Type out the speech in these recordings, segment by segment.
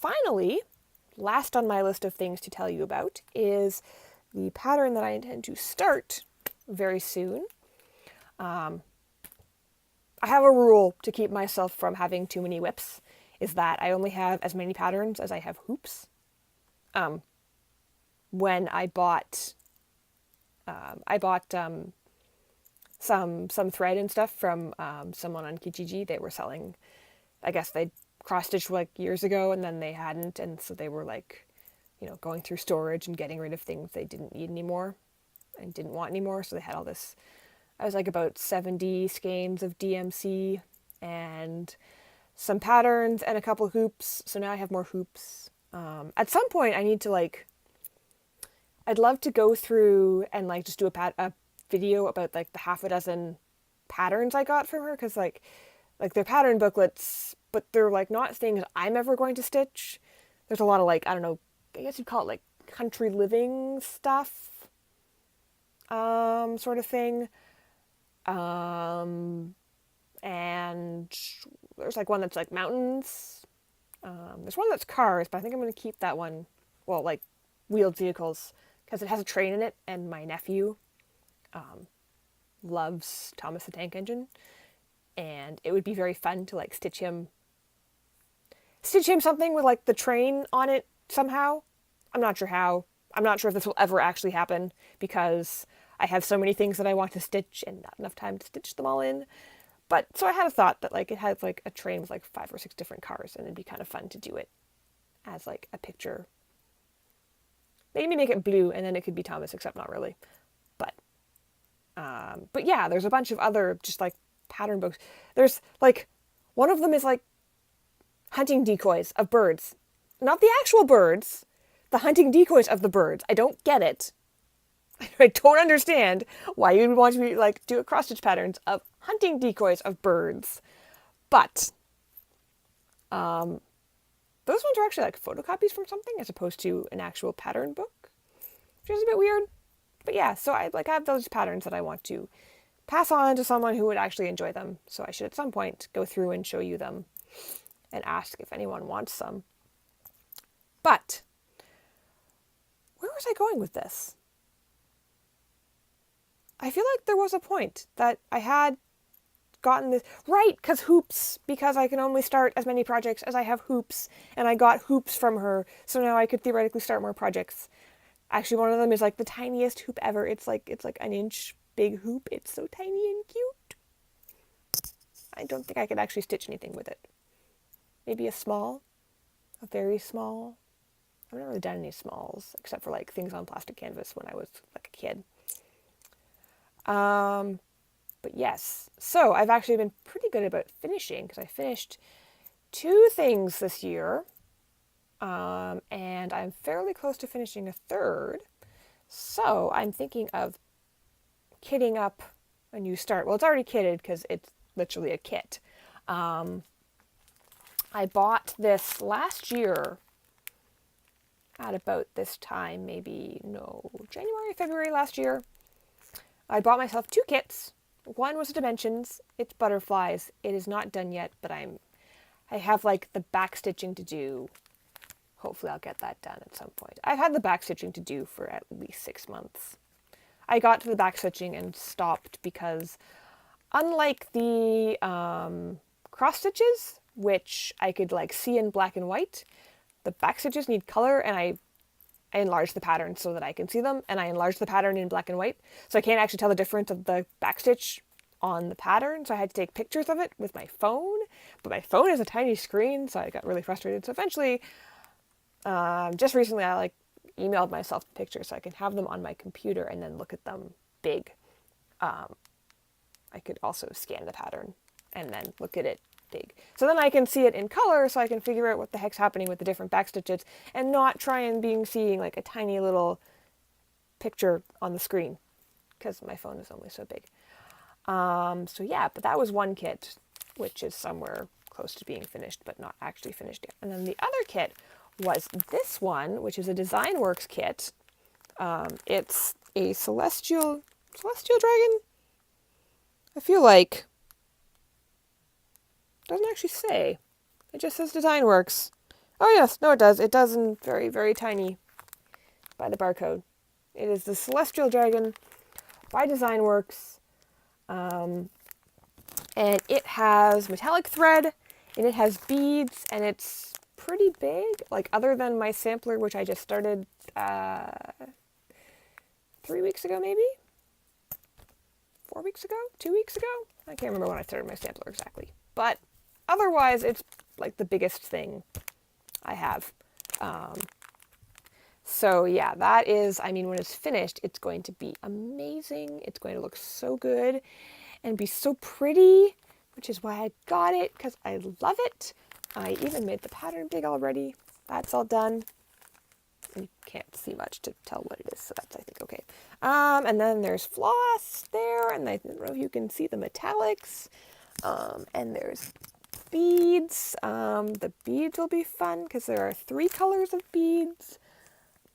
finally, last on my list of things to tell you about is the pattern that I intend to start very soon. I have a rule to keep myself from having too many whips, is that I only have as many patterns as I have hoops. When I bought some thread and stuff from someone on Kijiji. They were selling, I guess they cross-stitched like years ago and then they hadn't, and so they were like, going through storage and getting rid of things they didn't need anymore and didn't want anymore. So they had all this, I was like about 70 skeins of DMC and some patterns and a couple hoops. So now I have more hoops. At some point I need to I'd love to go through and just do a video about the half a dozen patterns I got from her, because like they're pattern booklets, but they're not things I'm ever going to stitch. There's a lot of I don't know, I guess you'd call it country living stuff, sort of thing. And there's one that's mountains. There's one that's cars, but I think I'm going to keep that one, wheeled vehicles, because it has a train in it, and my nephew loves Thomas the Tank Engine, and it would be very fun to stitch him something with the train on it somehow. I'm not sure how. I'm not sure if this will ever actually happen, because I have so many things that I want to stitch and not enough time to stitch them all in. But so I had a thought that it has a train with 5 or 6 different cars, and it'd be kind of fun to do it as a picture. Maybe make it blue, and then it could be Thomas, except not really. But yeah, there's a bunch of other just pattern books. There's one of them is hunting decoys of birds. Not the actual birds, the hunting decoys of the birds. I don't get it. I don't understand why you would want to do a cross-stitch patterns of hunting decoys of birds. But those ones are actually photocopies from something as opposed to an actual pattern book, which is a bit weird. But yeah, so I have those patterns that I want to pass on to someone who would actually enjoy them. So I should at some point go through and show you them and ask if anyone wants some. But where was I going with this? I feel like there was a point that I had gotten this right, because I can only start as many projects as I have hoops, and I got hoops from her, so now I could theoretically start more projects. Actually, one of them is the tiniest hoop ever. It's an inch big hoop. It's so tiny and cute. I don't think I could actually stitch anything with it. Maybe a very small. I've never really done any smalls, except for things on plastic canvas when I was a kid. But yes, so I've actually been pretty good about finishing, because I finished 2 things this year. And I'm fairly close to finishing a 3rd. So I'm thinking of kitting up a new start. Well, it's already kitted because it's literally a kit. I bought this last year at about this time, January, February last year. I bought myself 2 kits. One was dimensions. It's butterflies. It is not done yet, but I have the back stitching to do. Hopefully I'll get that done at some point. I've had the back stitching to do for at least 6 months. I got to the back stitching and stopped because, unlike the cross stitches, which I could see in black and white, the back stitches need color, and I enlarged the pattern so that I can see them, and I enlarged the pattern in black and white, so I can't actually tell the difference of the back stitch on the pattern, so I had to take pictures of it with my phone, but my phone is a tiny screen, so I got really frustrated. So eventually, just recently, I emailed myself the pictures so I can have them on my computer and then look at them big. I could also scan the pattern and then look at it big. So then I can see it in color, so I can figure out what the heck's happening with the different back stitches and not try and seeing a tiny little picture on the screen, because my phone is only so big. So yeah, but that was one kit, which is somewhere close to being finished, but not actually finished yet. And then the other kit was this one, which is a Design Works kit. It's a celestial dragon. I feel like it doesn't actually say. It just says Design Works. Oh yes, no it does. It does in very, very tiny by the barcode. It is the Celestial Dragon by Designworks. And it has metallic thread, and it has beads, and it's pretty big. Like, other than my sampler, which I just started 3 weeks ago, maybe? 4 weeks ago? 2 weeks ago? I can't remember when I started my sampler exactly. But otherwise, it's like the biggest thing I have. So yeah, that is, I mean, when it's finished, it's going to be amazing. It's going to look so good and be so pretty, which is why I got it, because I love it. I even made the pattern big already. That's all done. You can't see much to tell what it is, so that's, I think, okay. And then there's floss there, and I don't know if you can see the metallics. And there's beads. The beads will be fun, because there are 3 colors of beads,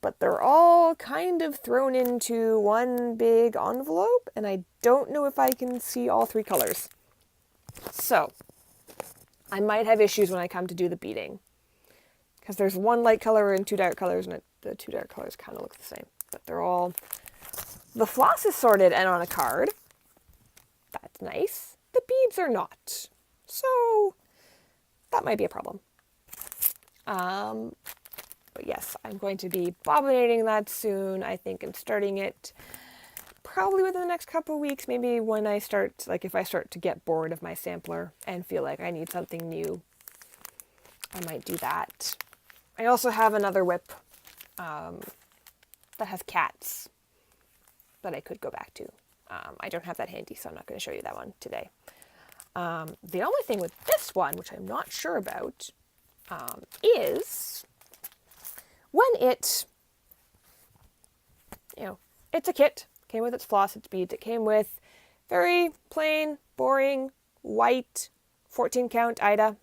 but they're all kind of thrown into one big envelope, and I don't know if I can see all 3 colors. So, I might have issues when I come to do the beading, because there's 1 light color and 2 dark colors, and the 2 dark colors kind of look the same, but they're all... The floss is sorted and on a card. That's nice. The beads are not. So, that might be a problem. But yes, I'm going to be bobbinating that soon, I think, and starting it probably within the next couple of weeks. Maybe when I start, like if I start to get bored of my sampler and feel like I need something new, I might do that. I also have another whip that has cats that I could go back to. I don't have that handy, so I'm not going to show you that one today. The only thing with this one, which I'm not sure about, is when it, it's a kit. Came with its floss, its beads. It came with very plain, boring, white, 14 count Ida.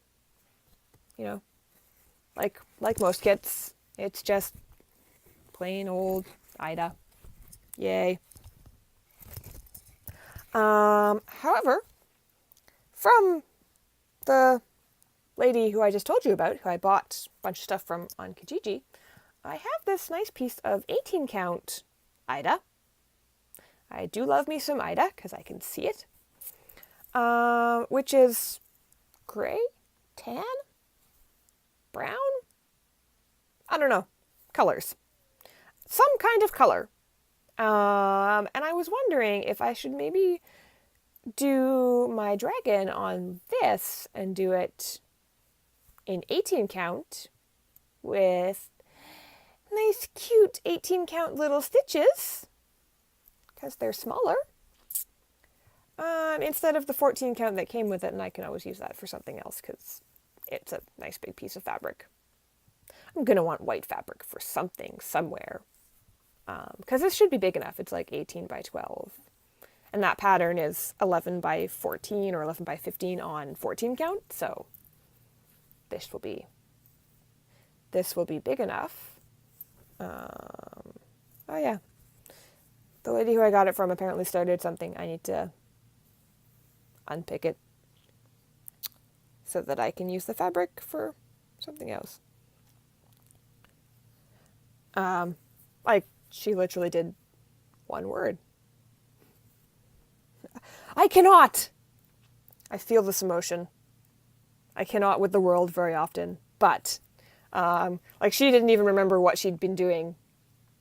Like most kits. It's just plain old Ida. Yay. However, from the lady who I just told you about, who I bought a bunch of stuff from on Kijiji, I have this nice piece of 18 count Ida. I do love me some Ida, because I can see it. Which is gray, tan, brown, I don't know, colors. Some kind of color. And I was wondering if I should maybe do my dragon on this and do it in 18 count with nice cute 18 count little stitches, because they're smaller, instead of the 14 count that came with it, and I can always use that for something else because it's a nice big piece of fabric. I'm going to want white fabric for something somewhere, because this should be big enough. It's like 18 by 12. And that pattern is 11 by 14 or 11 by 15 on 14 count, so this will be big enough. Oh yeah. The lady who I got it from apparently started something. I need to unpick it so that I can use the fabric for something else. Like, she literally did 1 word. I cannot! I feel this emotion. I cannot with the world very often, but, like, she didn't even remember what she'd been doing.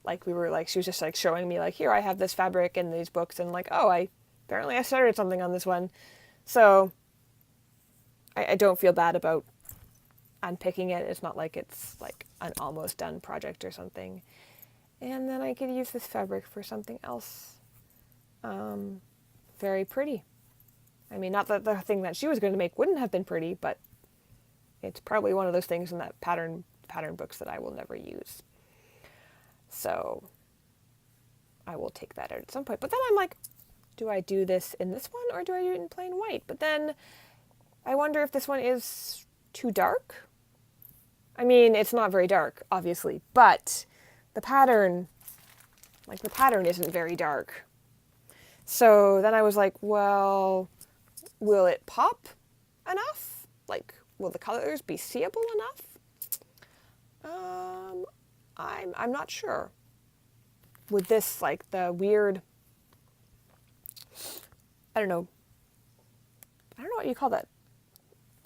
Like, she was just, like, showing me, like, here, I have this fabric and these books, and, like, oh, apparently I started something on this one. So, I don't feel bad about unpicking it. It's not like it's, like, an almost done project or something. And then I could use this fabric for something else. Very pretty. I mean, not that the thing that she was going to make wouldn't have been pretty, but it's probably one of those things in that pattern books that I will never use. So I will take that out at some point. But then I'm like, do I do this in this one or do I do it in plain white? But then I wonder if this one is too dark. I mean, it's not very dark, obviously, but the pattern isn't very dark. So then I was like, well, will it pop enough? Like, will the colors be seeable enough? I'm not sure. With this, like, the weird, I don't know what you call that.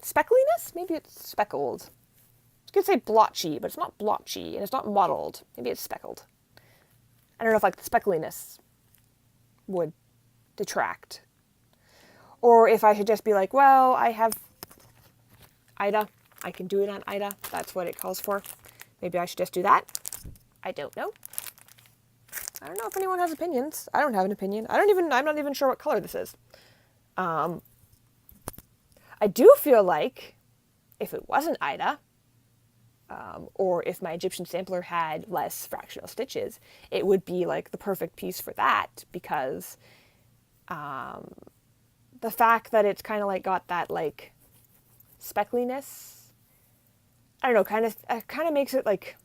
Speckliness? Maybe it's speckled. I could say blotchy, but it's not blotchy, and it's not mottled. Maybe it's speckled. I don't know if, like, the speckliness would detract. Or if I should just be like, well, I have Ida. I can do it on Ida. That's what it calls for. Maybe I should just do that. I don't know. I don't know if anyone has opinions. I don't have an opinion. I'm not even sure what color this is. I do feel like if it wasn't Ida, or if my Egyptian sampler had less fractional stitches, it would be like the perfect piece for that, because the fact that it's kind of like got that like speckliness, I don't know, kind of makes it like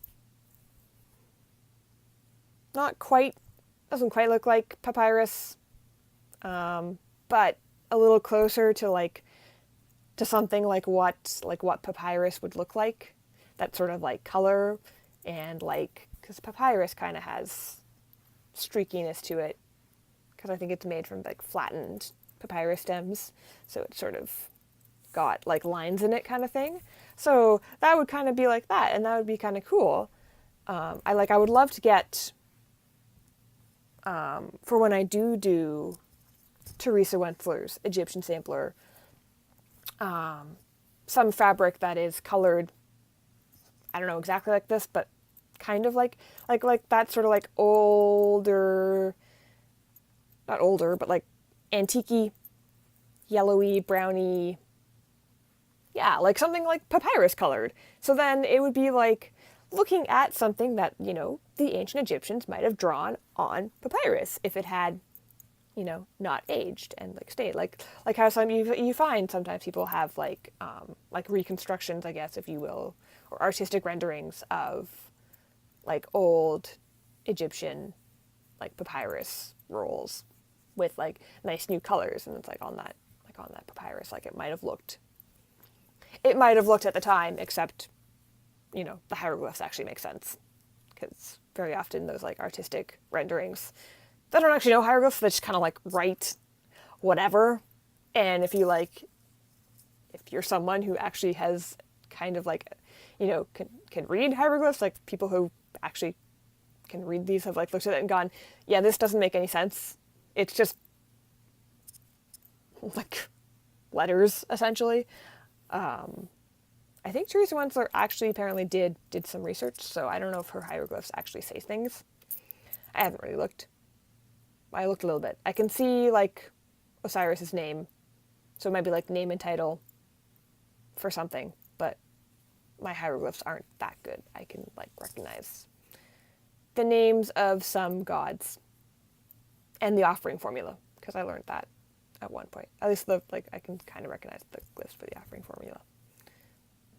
not quite, doesn't quite look like papyrus, but a little closer to something like what papyrus would look like. That sort of like color, and like, because papyrus kind of has streakiness to it, because I think it's made from like flattened papyrus stems, so it's sort of got like lines in it kind of thing. So that would kind of be like that, and that would be kind of cool. I would love to get, for when I do Teresa Wentler's Egyptian sampler, some fabric that is colored, I don't know exactly like this, but kind of like that sort of like older, not older, but like antique-y, yellowy, browny, yeah, like something like papyrus colored. So then it would be like looking at something that, you know, the ancient Egyptians might have drawn on papyrus if it had, you know, not aged and like stayed. Like how some you find sometimes people have like reconstructions, I guess, if you will, or artistic renderings of like old Egyptian like papyrus rolls with like nice new colors, and it's like on that papyrus, like it might have looked at the time, except, you know, the hieroglyphs actually make sense, because very often those like artistic renderings, they don't actually know hieroglyphs, they just kind of like write whatever. And if you're someone who actually has kind of like, you know, can read hieroglyphs, like people who actually can read these have like looked at it and gone, yeah, this doesn't make any sense. It's just like letters, essentially. I think Teresa Wentler actually apparently did some research, so I don't know if her hieroglyphs actually say things. I haven't really looked. I looked a little bit. I can see like Osiris's name, so it might be like name and title for something, but my hieroglyphs aren't that good. I can like recognize the names of some gods and the offering formula, because I learned that at one point. At least I can kind of recognize the glyphs for the offering formula.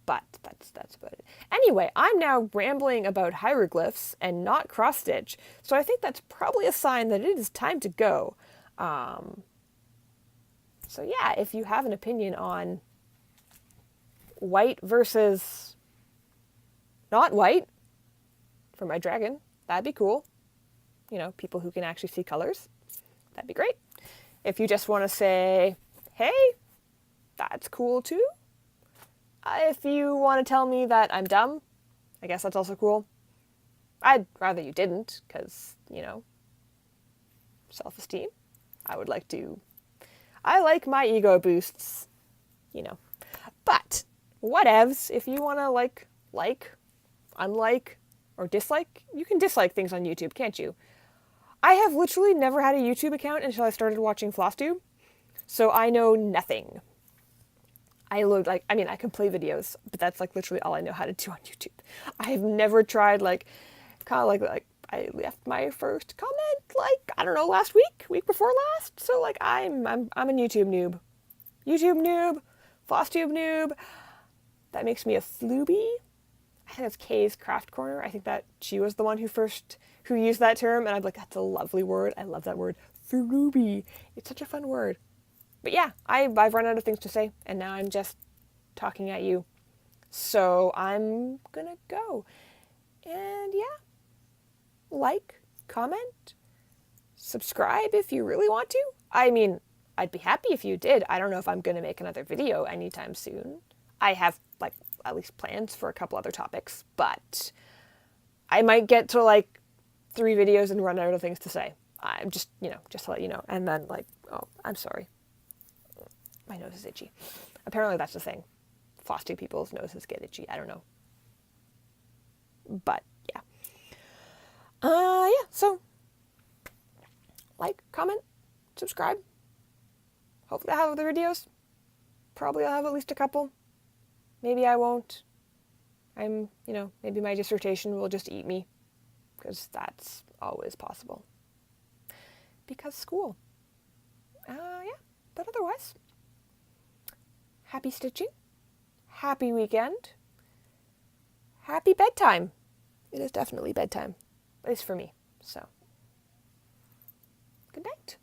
But that's about it. Anyway, I'm now rambling about hieroglyphs and not cross stitch, so I think that's probably a sign that it is time to go. So yeah, if you have an opinion on white versus not white for my dragon, that'd be cool. You know, people who can actually see colors, that'd be great. If you just want to say, hey, that's cool too. If you want to tell me that I'm dumb, I guess that's also cool. I'd rather you didn't, because, you know, self-esteem. I like my ego boosts, you know. But, whatevs, if you want to like, unlike, or dislike, you can dislike things on YouTube, can't you? I have literally never had a YouTube account until I started watching Flosstube, so I know nothing. I can play videos, but that's like literally all I know how to do on YouTube. I've never tried like I left my first comment like, I don't know, last week before last. So like I'm a YouTube noob. YouTube noob, Flosstube noob. That makes me a floobie. I think that's Kay's Craft Corner. I think that she was the one who used that term, and I'm like, that's a lovely word. I love that word. Floobie. It's such a fun word. But yeah, I've run out of things to say, and now I'm just talking at you. So I'm gonna go. And yeah, like, comment, subscribe if you really want to. I mean, I'd be happy if you did. I don't know if I'm going to make another video anytime soon. I have, like, at least plans for a couple other topics, but I might get to, like, 3 videos and run out of things to say. I'm just, just to let you know. And then, like, oh, I'm sorry. My nose is itchy. Apparently that's the thing. Flosstube people's noses get itchy. I don't know. But, yeah. Yeah, so, like, comment, subscribe. Hopefully I'll have other videos. Probably I'll have at least a couple. Maybe I won't. Maybe my dissertation will just eat me. Because that's always possible. Because school. Yeah, but otherwise, happy stitching. Happy weekend. Happy bedtime. It is definitely bedtime. At least for me. So, good night.